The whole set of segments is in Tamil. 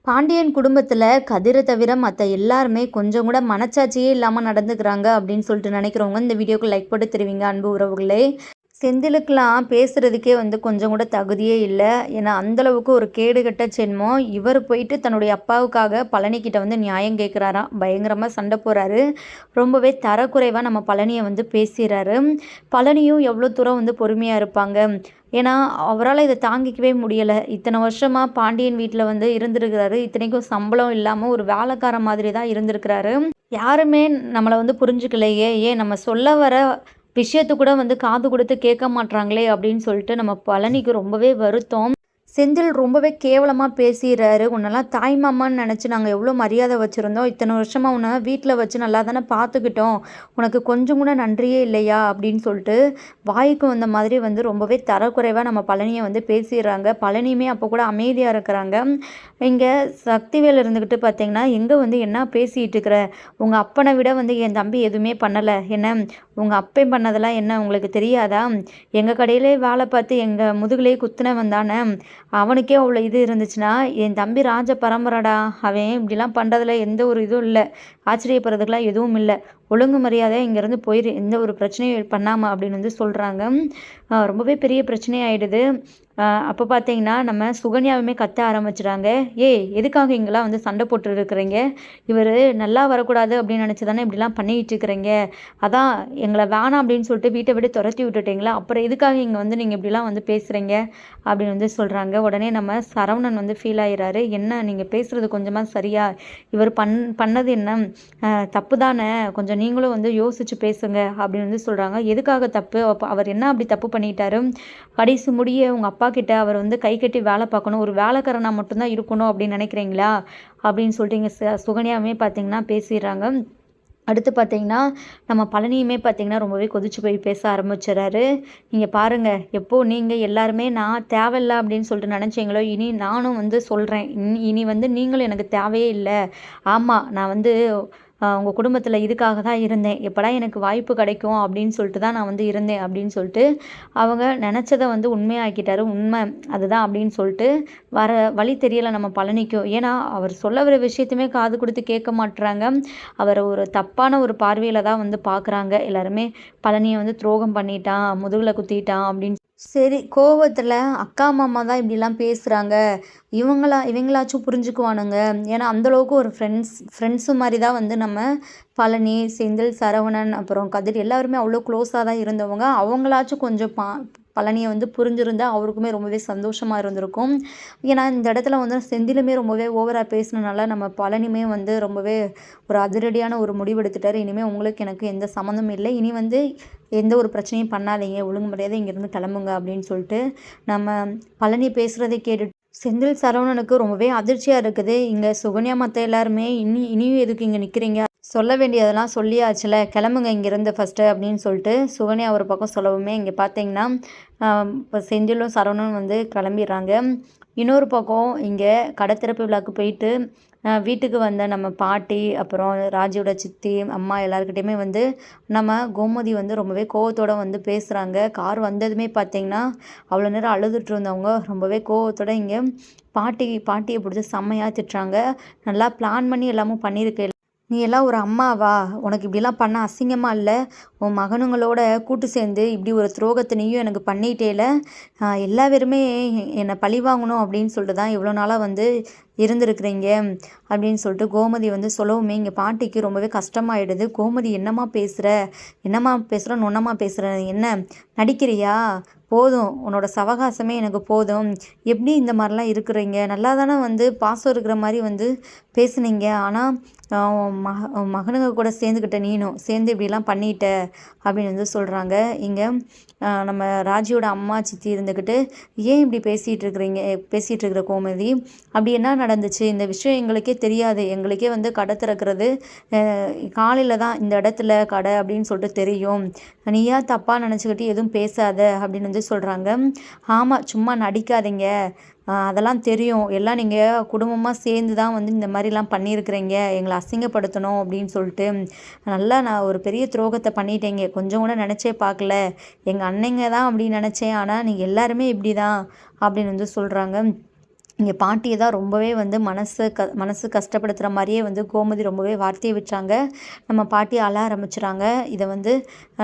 பாண்டியன் குடும்பத்துல கதிர தவிர மத்த எல்லாருமே கொஞ்சம் கூட மனச்சாட்சியே இல்லாம நடந்துக்கிறாங்க அப்படின்னு சொல்லிட்டு நினைக்கிறவங்க இந்த வீடியோக்கு லைக் போட்டு தெரிவிங்க அன்பு உறவுகளே. செந்திலுக்கெல்லாம் பேசுறதுக்கே கொஞ்சம் கூட தகுதியே இல்லை. ஏன்னா அந்தளவுக்கு ஒரு கேடுகட்ட ஜென்மம். இவர் போயிட்டு தன்னுடைய அப்பாவுக்காக பழனிக்கிட்ட நியாயம் கேட்குறாராம். பயங்கரமாக சண்டை போகிறாரு. ரொம்பவே தரக்குறைவாக நம்ம பழனியை பேசுகிறாரு. பழனியும் எவ்வளோ தூரம் பொறுமையாக இருப்பாங்க. ஏன்னா அவரால் இதை தாங்கிக்கவே முடியலை. இத்தனை வருஷமாக பாண்டியன் வீட்டில் இருந்திருக்கிறாரு. இத்தனைக்கும் சம்பளம் இல்லாமல் ஒரு வேலைக்கார மாதிரி தான் இருந்திருக்கிறாரு. யாருமே நம்மளை புரிஞ்சுக்கலையே, ஏன் நம்ம சொல்ல வர விஷயத்தை கூட காது கொடுத்து கேட்க மாட்றாங்களே அப்படின்னு சொல்லிட்டு நம்ம பழனிக்கு ரொம்பவே வருத்தம். செந்தில் ரொம்பவே கேவலமாக பேசிடுறாரு. உன்னெல்லாம் தாய் மாமான்னு நினச்சி நாங்கள் எவ்வளோ மரியாதை வச்சுருந்தோம். இத்தனை வருஷமாக உன்னை வீட்டில் வச்சு நல்லா தானே பார்த்துக்கிட்டோம். உனக்கு கொஞ்சம் கூட நன்றியே இல்லையா அப்படின்னு சொல்லிட்டு வாய்க்கு வந்த மாதிரி ரொம்பவே தரக்குறைவாக நம்ம பழனியை பேசிடுறாங்க. பழனியுமே அப்போ கூட அமைதியாக இருக்கிறாங்க. இங்கே சக்திவேல் இருந்துக்கிட்டு பார்த்தீங்கன்னா, எங்கே என்ன பேசிகிட்டு இருக்கிற, உங்கள் அப்பனை விட என் தம்பி எதுவுமே பண்ணலை. என்ன உங்கள் அப்பன் பண்ணதெல்லாம் என்ன உங்களுக்கு தெரியாதா? எங்கள் கடையிலே வேலை பார்த்து எங்கள் முதுகுலேயே குத்துனவன் தானே. அவனுக்கே அவ்வளோ இது இருந்துச்சுன்னா என் தம்பி ராஜ பரம்பரைடா. அவன் இப்படிலாம் பண்ணுறதுல எந்த ஒரு இதுவும் இல்லை. ஆச்சரியப்படுறதுக்கெலாம் எதுவும் இல்லை. ஒழுங்கு மரியாதை இங்கேருந்து போயிரு, எந்த ஒரு பிரச்சனையும் பண்ணாமல் அப்படின்னு சொல்கிறாங்க. ரொம்பவே பெரிய பிரச்சனையாயிடுது. அப்போ பார்த்தீங்கன்னா நம்ம சுகன்யாவுமே கத்த ஆரம்பிச்சிட்டாங்க. எதுக்காக இங்கெல்லாம் சண்டை போட்டு இருக்கிறீங்க? இவர் நல்லா வரக்கூடாது அப்படின்னு நினச்சி தானே இப்படிலாம் பண்ணிக்கிட்டு இருக்கிறீங்க. அதான் எங்களை வேணாம் அப்படின்னு சொல்லிட்டு வீட்டை விட்டு துரத்தி விட்டுட்டீங்களா, அப்புறம் எதுக்காக இங்கே நீங்கள் இப்படிலாம் பேசுகிறீங்க அப்படின்னு சொல்கிறாங்க. உடனே நம்ம சரவணன் ஃபீல் ஆகிறாரு. என்ன நீங்கள் பேசுகிறது கொஞ்சமாக சரியா? இவர் பண்ணது என்ன தப்பு தானே, கொஞ்சம் நீங்களும் யோசிச்சு பேசுங்க அப்படின்னு சொல்கிறாங்க. எதுக்காக தப்பு? அவர் என்ன அப்படி தப்பு பண்ணிட்டாரு? கடைசி முடிய உங்கள் அப்பா கிட்ட அவர் கை கட்டி வேலை பார்க்கணும், ஒரு வேலைக்காரனா மட்டும்தான் இருக்கணும் அப்படின்னு நினைக்கிறீங்களா அப்படின்னு சொல்லிட்டு இங்கே சுகன்யாவுமே பார்த்தீங்கன்னா பேசிடுறாங்க. அடுத்து பார்த்தீங்கன்னா நம்ம பழனியுமே பார்த்தீங்கன்னா ரொம்பவே கொதிச்சு போய் பேச ஆரம்பிச்சிடறாரு. நீங்கள் பாருங்கள், எப்போது நீங்கள் எல்லாருமே நான் தேவையில்லை அப்படின்னு சொல்லிட்டு நினச்சிங்களோ, இனி நானும் சொல்கிறேன். இனி நீங்களும் எனக்கு தேவையே இல்லை. ஆமாம், நான் உங்கள் குடும்பத்தில் இதுக்காக தான் இருந்தேன். எப்படா எனக்கு வாய்ப்பு கிடைக்கும் அப்படின்னு சொல்லிட்டு தான் நான் இருந்தேன் அப்படின்னு சொல்லிட்டு அவங்க நினச்சதை உண்மையாக்கிட்டாரு. உண்மை அதுதான் அப்படின்னு சொல்லிட்டு வர வழி தெரியலை நம்ம பழனிக்கும். ஏன்னா அவர் சொல்ல வர விஷயத்தையுமே காது கொடுத்து கேட்க மாட்டுறாங்க. அவரை ஒரு தப்பான ஒரு பார்வையில் தான் பார்க்குறாங்க எல்லாருமே. பழனியை துரோகம் பண்ணிட்டான், முதுகில் குத்திட்டான் அப்படின்னு. சரி, கோவத்தில் அக்கா மாமா தான் இப்படிலாம் பேசுகிறாங்க, இவங்களாச்சும் புரிஞ்சுக்குவானுங்க. ஏன்னா அந்தளவுக்கு ஒரு ஃப்ரெண்ட்ஸு மாதிரி தான் நம்ம பழனி, செந்தில், சரவணன், அப்புறம் கதிர் எல்லாருமே அவ்வளோ க்ளோஸாக தான் இருந்தவங்க. அவங்களாச்சும் கொஞ்சம் பழனியை புரிஞ்சிருந்தா அவருக்குமே ரொம்பவே சந்தோஷமாக இருந்திருக்கும். ஏன்னா இந்த இடத்துல செந்திலுமே ரொம்பவே ஓவராக பேசினனால நம்ம பழனியுமே ரொம்பவே ஒரு அதிரடியான ஒரு முடிவு எடுத்துட்டார். இனிமேல் உங்களுக்கு எனக்கு எந்த சம்மந்தமும் இல்லை, இனி எந்த ஒரு பிரச்சனையும் பண்ணாதீங்க, ஒழுங்கு மரியாதை இங்கேருந்து கிளம்புங்க அப்படின்னு சொல்லிட்டு நம்ம பழனி பேசுகிறதை கேட்டுட்டு செந்தில் சரவணனுக்கு ரொம்பவே அதிர்ச்சியாக இருக்குது. இங்கே சுகன்யா மற்ற எல்லாருமே இனியும் எதுக்கு இங்கே நிற்கிறீங்க, சொல்ல வேண்டியதெல்லாம் சொல்லியாச்சுல, கிளம்புங்க இங்கேருந்து ஃபஸ்ட்டு அப்படின்னு சொல்லிட்டு சுகன்யா ஒரு பக்கம் சொல்லவுமே இங்கே பார்த்தீங்கன்னா இப்போ செந்திலும் சரவணனும் கிளம்பிடுறாங்க. இன்னொரு பக்கம் இங்கே கடை திறப்பு விழாவுக்கு போயிட்டு வீட்டுக்கு வந்த நம்ம பாட்டி, அப்புறம் ராஜியோட சித்தி, அம்மா எல்லாருக்கிட்டையுமே நம்ம கோமதி ரொம்பவே கோவத்தோடு பேசுகிறாங்க. கார் வந்ததுமே பார்த்தீங்கன்னா அவ்வளோ நேரம் அழுதுட்டு இருந்தவங்க ரொம்பவே கோவத்தோடு இங்கே பாட்டியை பிடிச்சி செம்மையாக திட்டுறாங்க. நல்லா பிளான் பண்ணி எல்லாமும் பண்ணியிருக்கு. நீ எல்லாம் ஒரு அம்மாவா? உனக்கு இப்படிலாம் பண்ண அசிங்கமாக இல்லை? உன் மகனுங்களோட கூட்டு சேர்ந்து இப்படி ஒரு துரோகத்தை நீயும் எனக்கு பண்ணிட்டேல. எல்லா பேருமே என்னை பழி வாங்கணும் அப்படின்னு சொல்லிட்டு தான் இவ்வளோ நாளாக இருந்திருக்கிறீங்க அப்படின்னு சொல்லிட்டு கோமதி சொல்லவுமே இங்கே பாட்டிக்கு ரொம்பவே கஷ்டமாயிடுது. கோமதி என்னம்மா பேசுகிற நொன்னமாக பேசுகிற, என்ன நடிக்கிறியா? போதும், உன்னோட சவகாசமே எனக்கு போதும். எப்படி இந்த மாதிரிலாம் இருக்கிறீங்க? நல்லா தானே பாசம் இருக்கிற மாதிரி பேசுனீங்க. ஆனால் மகனுங்க கூட சேர்ந்துக்கிட்ட நீனும் சேர்ந்து இப்படிலாம் பண்ணிட்ட அப்படின்னு சொல்கிறாங்க. இங்கே நம்ம ராஜியோட அம்மா சித்தி இருந்துக்கிட்டு ஏன் இப்படி பேசிகிட்டு இருக்கிற கோமதி, அப்படி என்ன நடந்துச்சு? இந்த விஷயம் எங்களுக்கே தெரியாது. எங்களுக்கே கடை திறக்கிறது காலையில் தான் இந்த இடத்துல கடை அப்படின்னு சொல்லிட்டு தெரியும். நீயா தப்பாக நினச்சிக்கிட்டு எதுவும் பேசாத அப்படின்னு சொல்கிறாங்க. ஆமாம், சும்மா நடிக்காதீங்க, அதெல்லாம் தெரியும். எல்லாம் நீங்கள் குடும்பமாக சேர்ந்து தான் இந்த மாதிரிலாம் பண்ணியிருக்கிறீங்க, எங்களை அசிங்கப்படுத்தணும் அப்படின்னு சொல்லிட்டு. நல்லா நான் ஒரு பெரிய துரோகத்தை பண்ணிட்டேங்க, கொஞ்சம் கூட நினச்சே பார்க்கல. எங்கள் அன்னைங்க தான் அப்படின்னு நினச்சேன், ஆனால் நீங்கள் எல்லாருமே இப்படி தான் அப்படின்னு சொல்கிறாங்க. இங்கே பாட்டியை தான் ரொம்பவே வந்து மனசு கஷ்டப்படுத்துகிற மாதிரியே வந்து கோமதி ரொம்பவே வார்த்தையை விட்டாங்க. நம்ம பாட்டி அழ ஆரம்பிச்சுறாங்க. இதை வந்து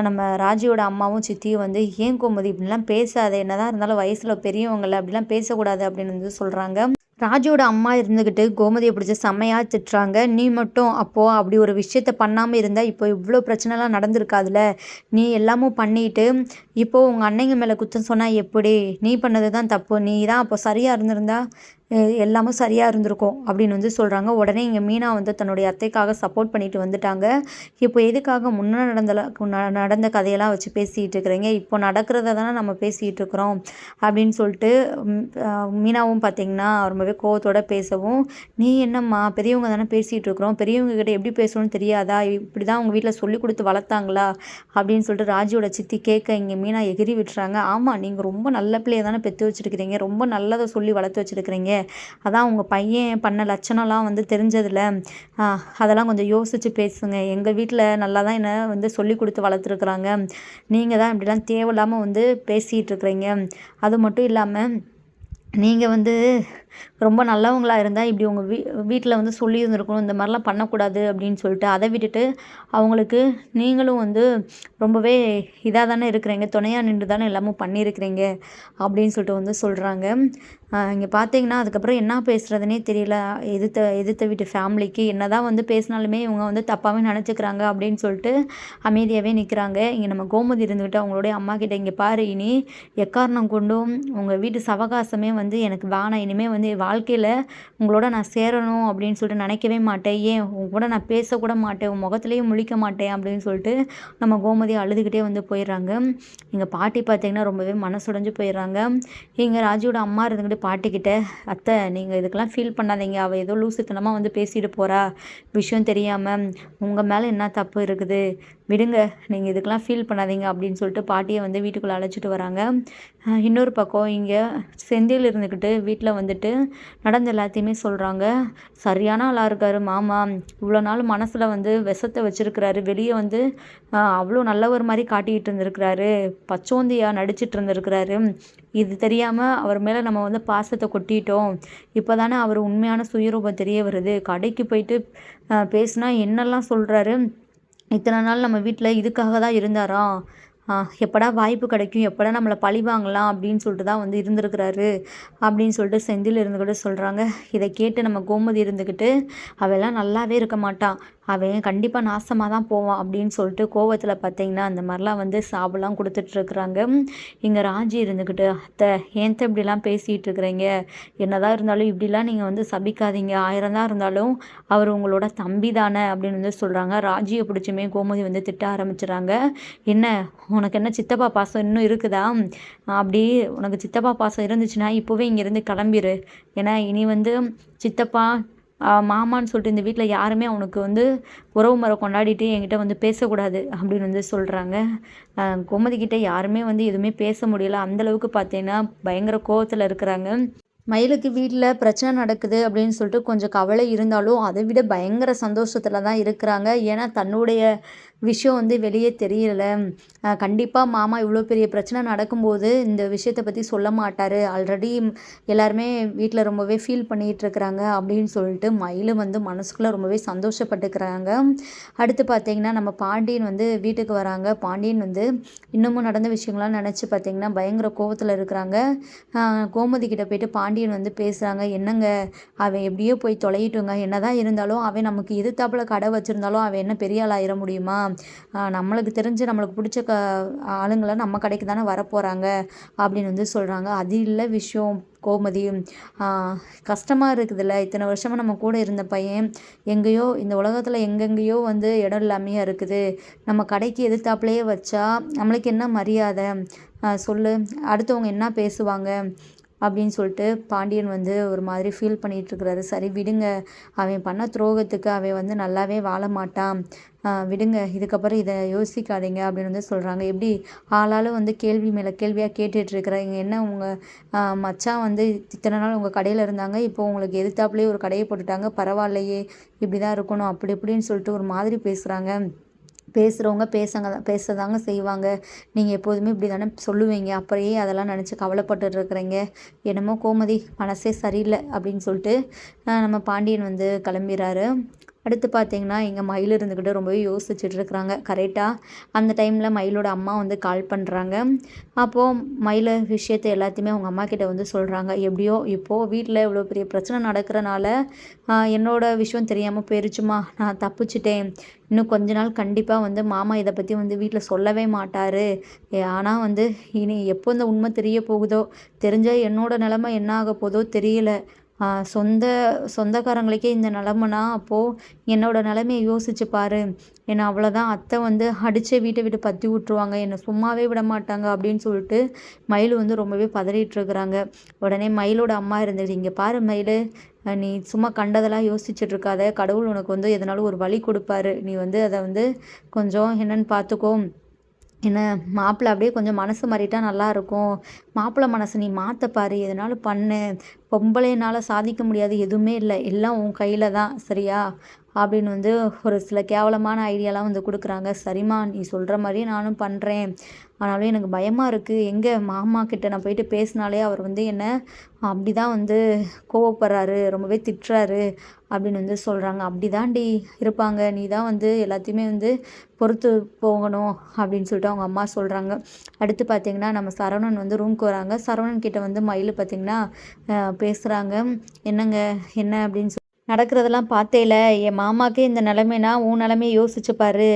நம்ம ராஜியோட அம்மாவும் சித்தியும் வந்து ஏன் கோமதி இப்படிலாம் பேசாத, என்னதான் இருந்தாலும் வயசில் பெரியவங்கள அப்படிலாம் பேசக்கூடாது அப்படின்னு வந்து சொல்கிறாங்க. ராஜுவோட அம்மா இருந்துக்கிட்டு கோமதியை பிடிச்சி செம்மையாக திட்டுறாங்க. நீ மட்டும் அப்போது அப்படி ஒரு விஷயத்த பண்ணாமல் இருந்தால் இப்போ இவ்வளோ பிரச்சனைலாம் நடந்திருக்காதுல்ல. நீ எல்லாமும் பண்ணிட்டு இப்போது உங்கள் அன்னைங்க மேலே குத்தம் சொன்னால் எப்படி? நீ பண்ணது தான் தப்பு. நீ தான் அப்போ சரியாக இருந்திருந்தா எல்லாமும் சரியாக இருந்திருக்கும் அப்படின்னு வந்து சொல்கிறாங்க. உடனே இங்கே மீனா வந்து தன்னுடைய அத்தைக்காக சப்போர்ட் பண்ணிட்டு வந்துட்டாங்க. இப்போ எதுக்காக முன்னே நடந்த கதையெல்லாம் வச்சு பேசிகிட்டு இருக்கிறீங்க? இப்போ நடக்கிறத தானே நம்ம பேசிகிட்டு இருக்கிறோம் அப்படின்னு சொல்லிட்டு மீனாவும் பார்த்திங்கன்னா ரொம்பவே கோவத்தோடு பேசவும், நீ என்னம்மா பெரியவங்க தானே பேசிகிட்டு இருக்கிறோம், பெரியவங்க கிட்ட எப்படி பேசணும்னு தெரியாதா? இப்படி தான் அவங்க வீட்டில் சொல்லி கொடுத்து வளர்த்தாங்களா அப்படின்னு சொல்லிட்டு ராஜியோட சித்தி கேட்க இங்கே மீனா எகிரி விட்டுறாங்க. ஆமாம், நீங்கள் ரொம்ப நல்ல பிள்ளைய தானே பெற்று வச்சுருக்கிறீங்க, ரொம்ப நல்லதை சொல்லி வளர்த்து வச்சுருக்கிறீங்க. அதான் உங்கள் பையன் பண்ண லட்சணம்லாம் வந்து தெரிஞ்சதில்ல. அதெல்லாம் கொஞ்சம் யோசித்து பேசுங்க. எங்கள் வீட்டில் நல்லா தான் என்னை வந்து சொல்லி கொடுத்து வளர்த்துருக்குறாங்க. நீங்கள் தான் இப்படிலாம் தேவையில்லாமல் வந்து பேசிகிட்டு இருக்கிறீங்க. அது மட்டும் இல்லாமல் நீங்கள் வந்து ரொம்ப நல்லவங்களா இருந்தால் இப்படி உங்கள் வீட்டில் வந்து சொல்லியிருந்துருக்கணும், இந்த மாதிரிலாம் பண்ணக்கூடாது அப்படின்னு சொல்லிட்டு அதை விட்டுட்டு அவங்களுக்கு நீங்களும் வந்து ரொம்பவே இதாக தானே இருக்கிறீங்க, துணையாக நின்று தானே எல்லாமும் பண்ணியிருக்கிறீங்க அப்படின்னு சொல்லிட்டு வந்து சொல்கிறாங்க. இங்கே பார்த்தீங்கன்னா அதுக்கப்புறம் என்ன பேசுகிறதுனே தெரியல. எதிர்த்த வீட்டு ஃபேமிலிக்கு என்ன தான் வந்து பேசினாலுமே இவங்க வந்து தப்பாகவே நினச்சிக்கிறாங்க அப்படின்னு சொல்லிட்டு அமைதியாகவே நிற்கிறாங்க. இங்கே நம்ம கோமதி இருந்துக்கிட்டு அவங்களுடைய அம்மா கிட்ட, இங்கே பாரு, இனி எக்காரணம் கொண்டும் உங்கள் வீட்டு சவகாசமே வந்து எனக்கு வேணாம், இனிமேல் வந்து வாழ்க்கையில் உங்களோட நான் சேரணும் அப்படின்னு சொல்லிட்டு நினைக்கவே மாட்டேன், ஏன் உங்க கூட நான் பேசக்கூட மாட்டேன், உன் முகத்துலேயும் முழிக்க மாட்டேன் அப்படின்னு சொல்லிட்டு நம்ம கோமதி அழுதுகிட்டே வந்து போயிடுறாங்க. எங்கள் பாட்டி பார்த்திங்கன்னா ரொம்பவே மனசுடைஞ்சு போயிடுறாங்க. இங்கே ராஜியோட அம்மா இருந்துக்கிட்டு பாட்டிக்கிட்ட, அத்தை நீங்கள் இதுக்கெல்லாம் ஃபீல் பண்ணாதீங்க, அவள் ஏதோ லூசுத்தனமாக வந்து பேசிட்டு போகிறா, விஷயம் தெரியாமல், உங்கள் மேலே என்ன தப்பு இருக்குது, விடுங்க, நீங்கள் இதுக்கெல்லாம் ஃபீல் பண்ணாதீங்க அப்படின்னு சொல்லிட்டு பாட்டியை வந்து வீட்டுக்குள்ளே அழைச்சிட்டு வராங்க. இன்னொரு பக்கம் இங்கே செந்தில் இருந்துக்கிட்டு வீட்டில் வந்துட்டு நடந்த எல்லாத்தையுமே சொல்கிறாங்க. சரியான ஆளாக இருக்கார் மாமா, இவ்வளோ நாள் மனசில் வந்து விஷத்தை வச்சுருக்கிறாரு, வெளியே வந்து அவ்வளோ நல்லவர் மாதிரி காட்டிக்கிட்டு இருந்திருக்கிறாரு, பச்சோந்தியாக நடிச்சிட்டு இருந்திருக்கிறாரு, இது தெரியாமல் அவர் மேலே நம்ம வந்து பாசத்தை கொட்டிட்டோம், இப்போ தானே அவர் உண்மையான சுயரூபம் தெரிய வருது, கடைக்கு போயிட்டு பேசுனா என்னெல்லாம் சொல்கிறாரு, இத்தனை நாள் நம்ம வீட்டில் இதுக்காக தான் இருந்தாராம், எப்படா வாய்ப்பு கிடைக்கும், எப்படா நம்மளை பழி வாங்கலாம் அப்படின்னு சொல்லிட்டு தான் வந்து இருந்திருக்கிறாரு அப்படின்னு சொல்லிட்டு செந்தில் இருந்துக்கிட்டு சொல்கிறாங்க. இதை கேட்டு நம்ம கோமதி இருந்துக்கிட்டு, அவெல்லாம் நல்லாவே இருக்க மாட்டான், அவன் கண்டிப்பாக நாசமாக தான் போவான் அப்படின்னு சொல்லிட்டு கோவத்தில் பார்த்தீங்கன்னா அந்த மாதிரிலாம் வந்து சாபெல்லாம் கொடுத்துட்ருக்குறாங்க. இங்கே ராஜி இருந்துக்கிட்டு, அத்தை ஏன்த்த இப்படிலாம் பேசிகிட்டு இருக்கிறீங்க, என்னதான் இருந்தாலும் இப்படிலாம் நீங்கள் வந்து சபிக்காதீங்க, 1000 தான் இருந்தாலும் அவர் உங்களோட தம்பி தானே அப்படின்னு வந்து சொல்கிறாங்க. ராஜியை பிடிச்சுமே கோமதி வந்து திட்ட ஆரம்பிச்சுறாங்க. என்ன உனக்கு என்ன சித்தப்பா பாசம் இன்னும் இருக்குதா? அப்படி உனக்கு சித்தப்பா பாசம் இருந்துச்சுன்னா இப்போவே இங்கேருந்து கிளம்பிடு. ஏன்னா இனி வந்து சித்தப்பா மாமான்னு சொல்லிட்டு இந்த வீட்டில் யாருமே அவனுக்கு வந்து உறவு முறை கொண்டாடிட்டு என்கிட்ட வந்து பேசக்கூடாது அப்படின்னு வந்து சொல்கிறாங்க. கோமதிக்கிட்ட யாருமே வந்து எதுவுமே பேச முடியல. அந்தளவுக்கு பார்த்தீங்கன்னா பயங்கர கோவத்தில் இருக்கிறாங்க. மயிலுக்கு வீட்டில் பிரச்சனை நடக்குது அப்படின்னு சொல்லிட்டு கொஞ்சம் கவலை இருந்தாலும் அதை விட பயங்கர சந்தோஷத்தில் தான் இருக்கிறாங்க. ஏன்னா தன்னுடைய விஷயம் வந்து வெளியே தெரியல. கண்டிப்பாக மாமா இவ்வளோ பெரிய பிரச்சனை நடக்கும்போது இந்த விஷயத்தை பற்றி சொல்ல மாட்டார், ஆல்ரெடி எல்லாருமே வீட்டில் ரொம்பவே ஃபீல் பண்ணிகிட்டு இருக்கிறாங்க அப்படின்னு சொல்லிட்டு மயில் வந்து மனசுக்குள்ளே ரொம்பவே சந்தோஷப்பட்டுக்கிறாங்க. அடுத்து பார்த்திங்கன்னா நம்ம பாண்டியன் வந்து வீட்டுக்கு வராங்க. பாண்டியன் வந்து இன்னமும் நடந்த விஷயங்கள்லாம் நினச்சி பார்த்திங்கன்னா பயங்கர கோவத்தில் இருக்கிறாங்க. கோமதி கிட்ட போயிட்டு பாண்டியன் வந்து பேசுகிறாங்க. என்னங்க அவன் எப்படியோ போய் தொலையிட்டுங்க, என்னதான் இருந்தாலும் அவன் நமக்கு எதிர்த்தாப்புல கடை வச்சுருந்தாலும் அவன் என்ன பெரிய ஆள் ஆயிட முடியுமா? நம்மளுக்கு தெரிஞ்சு நம்மளுக்கு பிடிச்ச ஆளுங்களை நம்ம கடைக்கு தானே வரப்போகிறாங்க அப்படின்னு வந்து சொல்கிறாங்க. அது இல்லை விஷயம் கோமதி, கஷ்டமாக இருக்குதுல்ல, இத்தனை வருஷமாக நம்ம கூட இருந்த பையன் எங்கேயோ இந்த உலகத்தில் எங்கெங்கேயோ வந்து இடம் இல்லாமையாக இருக்குது, நம்ம கடைக்கு எதிர்த்தாப்புலையே வச்சா நம்மளுக்கு என்ன மரியாதை சொல்லு, அடுத்தவங்க என்ன பேசுவாங்க அப்படின்னு சொல்லிட்டு பாண்டியன் வந்து ஒரு மாதிரி ஃபீல் பண்ணிகிட்ருக்கிறாரு. சரி விடுங்க, அவன் பண்ண துரோகத்துக்கு அவன் வந்து நல்லாவே வாழ மாட்டான், விடுங்க, இதுக்கப்புறம் இதை யோசிக்காதீங்க அப்படின்னு வந்து சொல்கிறாங்க. எப்படி ஆளாலும் வந்து கேள்வி மேலே கேள்வியாக கேட்டுட்ருக்குறாங்க. என்ன உங்கள் மச்சான் வந்து இத்தனை நாள் உங்கள் கடையில் இருந்தாங்க, இப்போது உங்களுக்கு எதிர்த்தாப்புலேயே ஒரு கடையை போட்டுட்டாங்க, பரவாயில்லையே, இப்படி தான் இருக்கணும் அப்படி இப்படின்னு சொல்லிட்டு ஒரு மாதிரி பேசுகிறாங்க. பேசுகிறவங்க பேசதாங்க செய்வாங்க. நீங்கள் எப்போதுமே இப்படி தானே சொல்லுவீங்க. அப்புறம் ஏன் அதெல்லாம் நினச்சி கவலைப்பட்டுட்டு இருக்கிறீங்க? என்னமோ கோமதி மனசே சரியில்லை அப்படின்னு சொல்லிட்டு நம்ம பாண்டியன் வந்து கிளம்பிறாரு. அடுத்து பார்த்தீங்கன்னா, இங்கே மயில் இருந்துக்கிட்டு ரொம்பவே யோசிச்சுட்டு இருக்கிறாங்க. கரெக்டாக அந்த டைமில் மயிலோட அம்மா வந்து கால் பண்ணுறாங்க. அப்போது மயில் விஷயத்தை எல்லாத்தையுமே அவங்க அம்மா கிட்ட வந்து சொல்கிறாங்க. எப்படியோ இப்போது வீட்டில் இவ்வளோ பெரிய பிரச்சனை நடக்கிறனால என்னோட விஷயம் தெரியாமல் போயிருச்சுமா, நான் தப்பிச்சிட்டேன். இன்னும் கொஞ்ச நாள் கண்டிப்பாக வந்து மாமா இதை பற்றி வந்து வீட்டில் சொல்லவே மாட்டார். ஆனால் வந்து இனி எப்போ இந்த உண்மை தெரிய போகுதோ, தெரிஞ்சால் என்னோட நிலமை என்ன ஆக போதோ தெரியல. சொந்த சொந்தக்காரங்களுக்கே இந்த நிலமைனா அப்போது என்னோட நிலைமைய யோசிச்சு பாரு. என்னை அவ்வளோதான் அத்தை வந்து அடிச்சே வீட்டை விட்டு பற்றி விட்ருவாங்க. என்னை சும்மாவே விட மாட்டாங்க அப்படின்னு சொல்லிட்டு மயில் வந்து ரொம்பவே பதறிட்டு இருக்கிறாங்க. உடனே மயிலோட அம்மா இருந்துட்டு, இங்கே பாரு மயில், நீ சும்மா கண்டதெல்லாம் யோசிச்சுட்டு இருக்காத. கடவுள் உனக்கு வந்து எதனாலும் ஒரு வழி கொடுப்பாரு. நீ வந்து அதை வந்து கொஞ்சம் என்னன்னு பார்த்துக்கோ. என்ன மாப்பிள்ளை அப்படியே கொஞ்சம் மனசு மாறிட்டா நல்லாயிருக்கும். மாப்பிள்ளை மனசு நீ மாற்ற பாரு, எதனாலும் பண்ணு. பொம்பளைனால சாதிக்க முடியாது எதுவுமே இல்லை, எல்லாம் உன் கையில் தான் சரியா அப்படின்னு வந்து ஒரு சில கேவலமான ஐடியாலாம் வந்து கொடுக்குறாங்க. சரிம்மா நீ சொல்கிற மாதிரியே நானும் பண்ணுறேன். ஆனாலும் எனக்கு பயமாக இருக்குது. எங்கே மாமா கிட்ட நான் போயிட்டு பேசினாலே அவர் வந்து என்ன அப்படி தான் வந்து கோவப்படுறாரு, ரொம்பவே திட்டுறாரு அப்படின்னு வந்து சொல்கிறாங்க. அப்படி தாண்டி இருப்பாங்க, நீ தான் வந்து எல்லாத்தையுமே வந்து பொறுத்து போகணும் அப்படின்னு சொல்லிட்டு அவங்க அம்மா சொல்கிறாங்க. அடுத்து பார்த்திங்கன்னா நம்ம சரவணன் வந்து ரூம்க்கு வராங்க. சரவணன் கிட்ட வந்து மயில் பார்த்திங்கன்னா பேசுகிறாங்க. என்னங்க என்ன அப்படின்னு நடக்கிறதெல்லாம் பார்த்தேல, என் மாமாக்கே இந்த நிலமைனா உன் நிலமையை யோசிச்சு பாரு.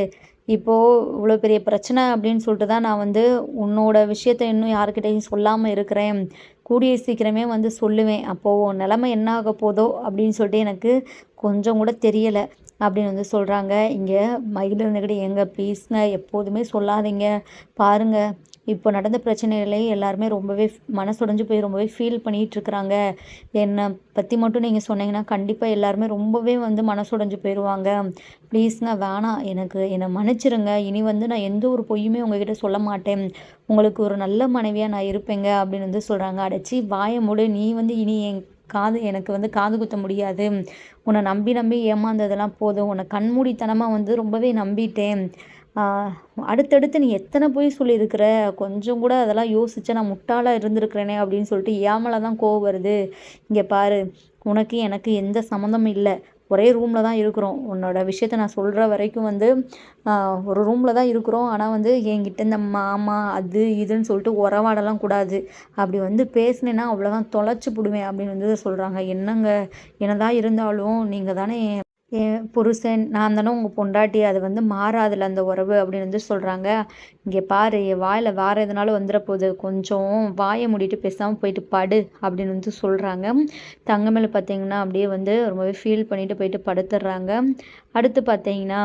இப்போது இவ்வளோ பெரிய பிரச்சனை அப்படின்னு சொல்லிட்டு தான் நான் வந்து உன்னோட விஷயத்த இன்னும் யாருக்கிட்டையும் சொல்லாமல் இருக்கிறேன். கூடிய சீக்கிரமே வந்து சொல்லுவேன். அப்போது உன் நிலமை என்ன ஆக போதோ அப்படின்னு சொல்லிட்டு எனக்கு கொஞ்சம் கூட தெரியலை அப்படின்னு வந்து சொல்கிறாங்க. இங்கே மயில் இருந்துக்கிட்டு, எங்க ப்ளீஸ்ங்க எப்போதுமே சொல்லாதீங்க. பாருங்கள் இப்போ நடந்த பிரச்சனைகளே எல்லாருமே ரொம்பவே மனசுடைஞ்சு போய் ரொம்பவே ஃபீல் பண்ணிகிட்ருக்குறாங்க. என்னை பற்றி மட்டும் நீங்கள் சொன்னீங்கன்னா கண்டிப்பாக எல்லாருமே ரொம்பவே வந்து மனசுடைஞ்சு போயிடுவாங்க. ப்ளீஸ்ங்க வேணாம், என்னை மன்னிச்சிருங்க. இனி வந்து நான் எந்த ஒரு பொய்யுமே உங்ககிட்ட சொல்ல மாட்டேன். உங்களுக்கு ஒரு நல்ல மனைவியாக நான் இருப்பேங்க அப்படின்னு வந்து சொல்கிறாங்க. அடைச்சி வாய மூடு, நீ வந்து இனி எனக்கு வந்து காது குத்த முடியாது. உன்னை நம்பி நம்பி ஏமாந்ததெல்லாம் போதும். உன்னை கண்மூடித்தனமாக வந்து ரொம்பவே நம்பிட்டேன். அடுத்தடுத்து நீ எத்தனை பொய் சொல்லியிருக்கிற, கொஞ்சம் கூட அதெல்லாம் யோசிச்சு நான் முட்டாளாக இருந்திருக்கிறேனே அப்படின்னு சொல்லிட்டு ஏமலை தான் கோவம் வருது. இங்கே பாரு, உனக்கு எனக்கு எந்த சம்மந்தமும் இல்லை. ஒரே ரூமில் தான் இருக்கிறோம். உன்னோட விஷயத்த நான் சொல்கிற வரைக்கும் வந்து ஒரு ரூமில் தான் இருக்கிறோம். ஆனால் வந்து என்கிட்ட இந்த மாமா அது இதுன்னு சொல்லிட்டு உறவாடலாம் கூடாது. அப்படி வந்து பேசினேன்னா அவ்வளோதான் தொலைச்சி போடுவேன் அப்படின்னு வந்து சொல்கிறாங்க. என்னங்க என்னதான் இருந்தாலும் நீங்கள் தானே என் புருஷன், நான் தானே உங்கள் பொண்டாட்டி, அது வந்து மாறாதுல அந்த உறவு அப்படின்னு வந்து சொல்கிறாங்க. இங்கே பாரு, என் வாயில் வேறு எதுனாலும் வந்துட போகுது. கொஞ்சம் வாயை மூடிட்டு பேசாமல் போயிட்டு படு அப்படின்னு வந்து சொல்கிறாங்க. தங்கமேல் பார்த்தீங்கன்னா அப்படியே வந்து ரொம்பவே ஃபீல் பண்ணிட்டு போயிட்டு படுத்துடுறாங்க. அடுத்து பார்த்தீங்கன்னா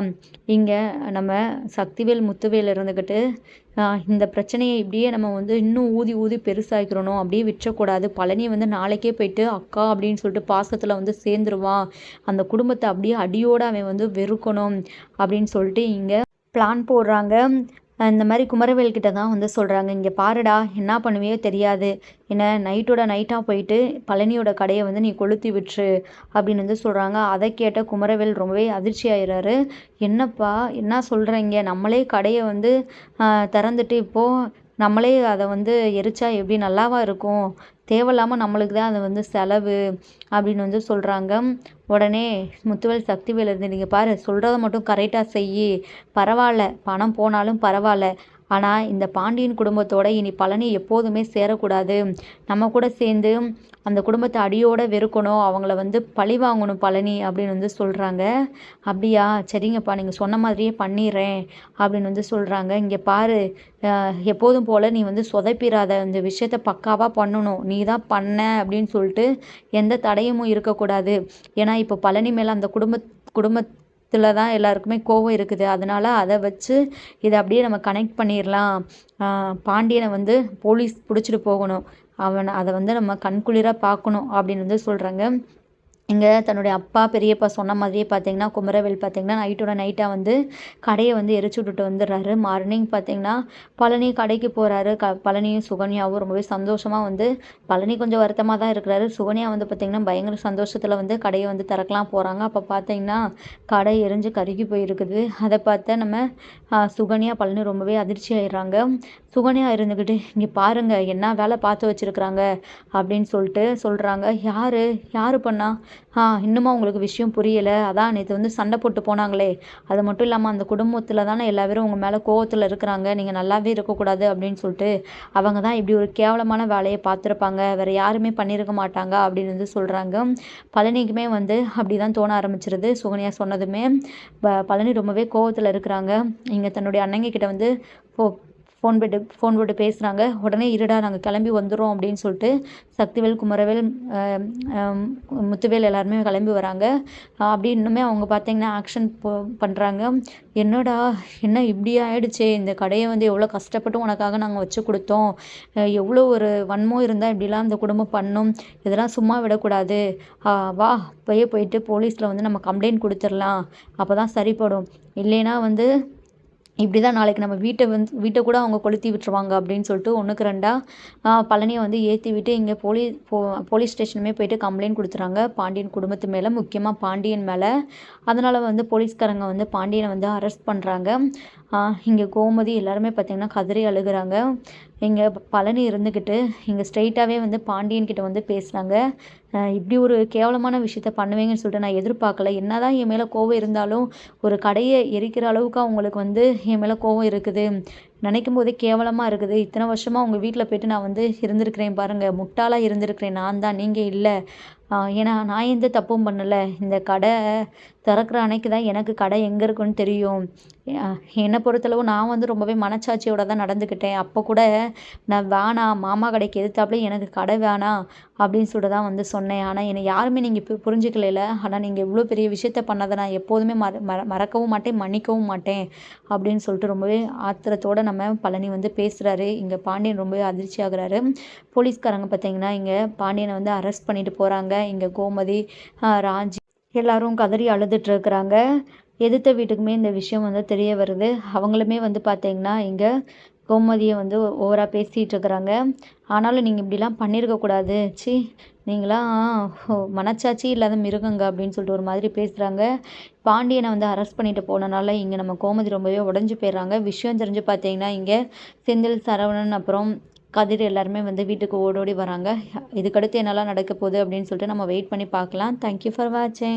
இங்கே நம்ம சக்திவேல் முத்துவேல் இருந்துக்கிட்டு இந்த பிரச்சனையை இப்படியே நம்ம வந்து இன்னும் ஊதி ஊதி பெருசாகிக்கிறணும், அப்படியே விட்டுறக்கூடாது. பழனி வந்து நாளைக்கே போயிட்டு அக்கா அப்படின்னு சொல்லிட்டு பாசத்தில் வந்து சேர்ந்துருவான். அந்த குடும்பத்தை அப்படியே அடியோடு அவன் வந்து வெறுக்கணும் அப்படின்னு சொல்லிட்டு இங்கே பிளான் போடுறாங்க. இந்த மாதிரி குமரவேல்கிட்ட தான் வந்து சொல்கிறாங்க. இங்கே பாருடா, என்ன பண்ணுவியோ தெரியாது. என்ன நைட்டோட நைட்டாக போயிட்டு பழனியோட கடையை வந்து நீ கொளுத்தி விட்டுரு அப்படின்னு வந்து சொல்கிறாங்க. அதை கேட்ட குமரவேல் ரொம்பவே அதிர்ச்சி ஆயிடுறாரு. என்னப்பா என்ன சொல்கிறீங்க? நம்மளே கடையை வந்து திறந்துட்டு இப்போது நம்மளே அதை வந்து எரிச்சா எப்படி நல்லாவா இருக்கும்? தேவையில்லாமல் நம்மளுக்கு தான் அது வந்து செலவு அப்படின்னு வந்து சொல்கிறாங்க. உடனே முத்துவேல் சக்திவேல் இருந்து, நீங்கள் பாரு, சொல்கிறத மட்டும் கரெக்டாக செய். பரவாயில்ல, பணம் போனாலும் பரவாயில்ல. ஆனால் இந்த பாண்டியன் குடும்பத்தோட இனி பழனி எப்போதுமே சேரக்கூடாது. நம்ம கூட சேர்ந்து அந்த குடும்பத்தை அடியோடு வெறுக்கணும். அவங்கள வந்து பழி வாங்கணும் பழனி அப்படின்னு வந்து சொல்கிறாங்க. அப்படியா, சரிங்கப்பா, நீங்கள் சொன்ன மாதிரியே பண்ணிடுறேன் அப்படின்னு வந்து சொல்கிறாங்க. இங்கே பாரு, எப்போதும் போல் நீ வந்து சொதப்பிடாத. இந்த விஷயத்த பக்காவாக பண்ணணும். நீ தான் பண்ண அப்படின்னு சொல்லிட்டு எந்த தடயமும் இருக்கக்கூடாது. ஏன்னா இப்போ பழனி மேலே அந்த குடும்பத்தில் தான் எல்லாருக்குமே கோபம் இருக்குது. அதனால் அதை வச்சு இதை அப்படியே நம்ம கனெக்ட் பண்ணிடலாம். பாண்டியனை வந்து போலீஸ் பிடிச்சிட்டு போகணும். அதை வந்து நம்ம கண்குளிராக பார்க்கணும் அப்படின்னு வந்து சொல்கிறாங்க. இங்கே தன்னுடைய அப்பா பெரியப்பா சொன்ன மாதிரியே பார்த்தீங்கன்னா குமரவேல் பார்த்தீங்கன்னா நைட்டோட நைட்டாக வந்து கடையை வந்து எரிச்சு விட்டுட்டு வந்துடுறாரு. மார்னிங் பார்த்தீங்கன்னா பழனி கடைக்கு போகிறாரு. பழனியும் சுகன்யாவும் ரொம்பவே சந்தோஷமாக வந்து பழனி கொஞ்சம் வருத்தமாக தான் இருக்கிறாரு. சுகன்யா வந்து பார்த்திங்கன்னா பயங்கர சந்தோஷத்தில் வந்து கடையை வந்து திறக்கலாம் போகிறாங்க. அப்போ பார்த்தீங்கன்னா கடை எரிஞ்சு கருகி போயிருக்குது. அதை பார்த்த நம்ம சுகன்யா பழனி ரொம்பவே அதிர்ச்சி ஆயிடுறாங்க. சுகன்யா இருந்துக்கிட்டு இங்கே பாருங்கள் என்ன வேலை பார்த்து வச்சுருக்குறாங்க அப்படின்னு சொல்லிட்டு சொல்கிறாங்க. யார் யார் பண்ணா இன்னுமா உங்களுக்கு விஷயம் புரியலை? அதான் நேற்று வந்து சண்டை போட்டு போனாங்களே, அது மட்டும் இல்லாமல் அந்த குடும்பத்தில் தானே எல்லா பேரும் உங்கள் மேலே கோவத்தில் இருக்கிறாங்க, நீங்கள் நல்லாவே இருக்கக்கூடாது அப்படின்னு சொல்லிட்டு அவங்க தான் இப்படி ஒரு கேவலமான வேலையை பார்த்துருப்பாங்க, வேறு யாருமே பண்ணியிருக்க மாட்டாங்க அப்படின்னு வந்து சொல்கிறாங்க. பழனிக்குமே வந்து அப்படி தான் தோண ஆரம்பிச்சிருது. சுகன்யா சொன்னதுமே பழனி ரொம்பவே கோவத்தில் இருக்கிறாங்க. இங்கே தன்னுடைய அண்ணங்க கிட்ட வந்து ஃபோன் போட்டு பேசுகிறாங்க. உடனே இருடா நாங்கள் கிளம்பி வந்துடுறோம் அப்படின்னு சொல்லிட்டு சக்திவேல், குமரவேல், முத்துவேல் எல்லாருமே கிளம்பி வராங்க. அப்படி இன்னுமே அவங்க பார்த்தீங்கன்னா ஆக்ஷன் பண்ணுறாங்க. என்னடா என்ன இப்படி ஆயிடுச்சே, இந்த கடையை வந்து எவ்வளோ கஷ்டப்பட்டு உனக்காக நாங்கள் வச்சு கொடுத்தோம், எவ்வளோ ஒரு வன்மம் இருந்தால் இப்படிலாம் இந்த குடும்பம் பண்ணும், இதெல்லாம் சும்மா விடக்கூடாது, வா போயிட்டு போலீஸில் வந்து நம்ம கம்ப்ளைண்ட் கொடுத்துடலாம், அப்போ தான் சரிப்படும், இல்லைன்னா வந்து இப்படி தான் நாளைக்கு நம்ம வீட்டை கூட அவங்க கொளுத்தி விட்டுருவாங்க அப்படின்னு சொல்லிட்டு 1க்கு 2 பழனியை வந்து ஏற்றி விட்டு இங்கே போலீஸ் ஸ்டேஷனுமே போயிட்டு கம்ப்ளைண்ட் கொடுத்துறாங்க பாண்டியன் குடும்பத்து மேலே, முக்கியமாக பாண்டியன் மேலே. அதனால் வந்து போலீஸ்காரங்க வந்து பாண்டியனை வந்து அரெஸ்ட் பண்ணுறாங்க. இங்கே கோமதி எல்லாருமே பார்த்திங்கன்னா கதறி அழுகுறாங்க. இங்கே பழனி இருந்துக்கிட்டு இங்கே ஸ்ட்ரெயிட்டாகவே வந்து பாண்டியன்கிட்ட வந்து பேசுகிறாங்க. இப்படி ஒரு கேவலமான விஷயத்த பண்ணுவீங்கன்னு சொல்லிட்டு நான் எதிர்பார்க்கல. என்ன தான் என் மேலே கோவம் இருந்தாலும் ஒரு கடையை எரிக்கிற அளவுக்கு அவங்களுக்கு வந்து என் மேலே கோவம் இருக்குது. நினைக்கும் போதே கேவலமாக இருக்குது. இத்தனை வருஷமாக உங்கள் வீட்டில் போய்ட்டு நான் வந்து இருந்திருக்கிறேன் பாருங்கள், முட்டாளாக இருந்திருக்கிறேன் நான் தான், நீங்கள் இல்லை. ஏன்னா நான் எந்த தப்பும் பண்ணலை. இந்த கடை திறக்கிற அன்னைக்கு தான் எனக்கு கடை எங்கே இருக்குன்னு தெரியும். என்னை பொறுத்தளவு நான் வந்து ரொம்பவே மனச்சாட்சியோட தான் நடந்துக்கிட்டேன். அப்போ கூட நான் வேணாம், மாமா கடைக்கு எதிர்த்தாப்புல எனக்கு கடை வேணாம் அப்படின்னு சொல்லிட்டு தான் வந்து சொன்னேன். ஆனால் என்னை யாருமே நீங்கள் புரிஞ்சுக்கல. ஆனால் நீங்கள் இவ்வளோ பெரிய விஷயத்த பண்ணதை நான் எப்போதுமே மறக்கவும் மாட்டேன், மன்னிக்கவும் மாட்டேன் அப்படின்னு சொல்லிட்டு ரொம்பவே ஆத்திரத்தோடு நம்ம பழனி வந்து பேசுகிறாரு. இங்கே பாண்டியன் ரொம்பவே அதிர்ச்சி ஆகுறாரு. போலீஸ்காரங்க பார்த்தீங்கன்னா இங்கே பாண்டியனை வந்து அரெஸ்ட் பண்ணிட்டு போகிறாங்க. இங்கே கோமதி, ராஜி எல்லாரும் கதறி அழுதுட்டுருக்குறாங்க. எதிர்த்த வீட்டுக்குமே இந்த விஷயம் வந்து தெரிய வருது. அவங்களுமே வந்து பார்த்தீங்கன்னா இங்கே கோமதியை வந்து ஓவராக பேசிகிட்டு இருக்கிறாங்க. ஆனாலும் நீங்கள் இப்படிலாம் பண்ணியிருக்கக்கூடாது, சி நீங்களாம் மனச்சாட்சி இல்லாத மிருகங்க அப்படின்னு சொல்லிட்டு ஒரு மாதிரி பேசுகிறாங்க. பாண்டியனை வந்து அரெஸ்ட் பண்ணிட்டு போனனால இங்கே நம்ம கோமதி ரொம்பவே உடஞ்சி போயிடுறாங்க. விஷயம் தெரிஞ்சு பார்த்தீங்கன்னா இங்கே செந்தில், சரவணன், அப்புறம் கதிர் எல்லாருமே வந்து வீட்டுக்கு ஓடோடி வராங்க. இதுக்கடுத்து என்னெல்லாம் நடக்க போகுது அப்படின்னு சொல்லிட்டு நம்ம வெயிட் பண்ணி பார்க்கலாம். தேங்க்யூ ஃபார் வாட்சிங்.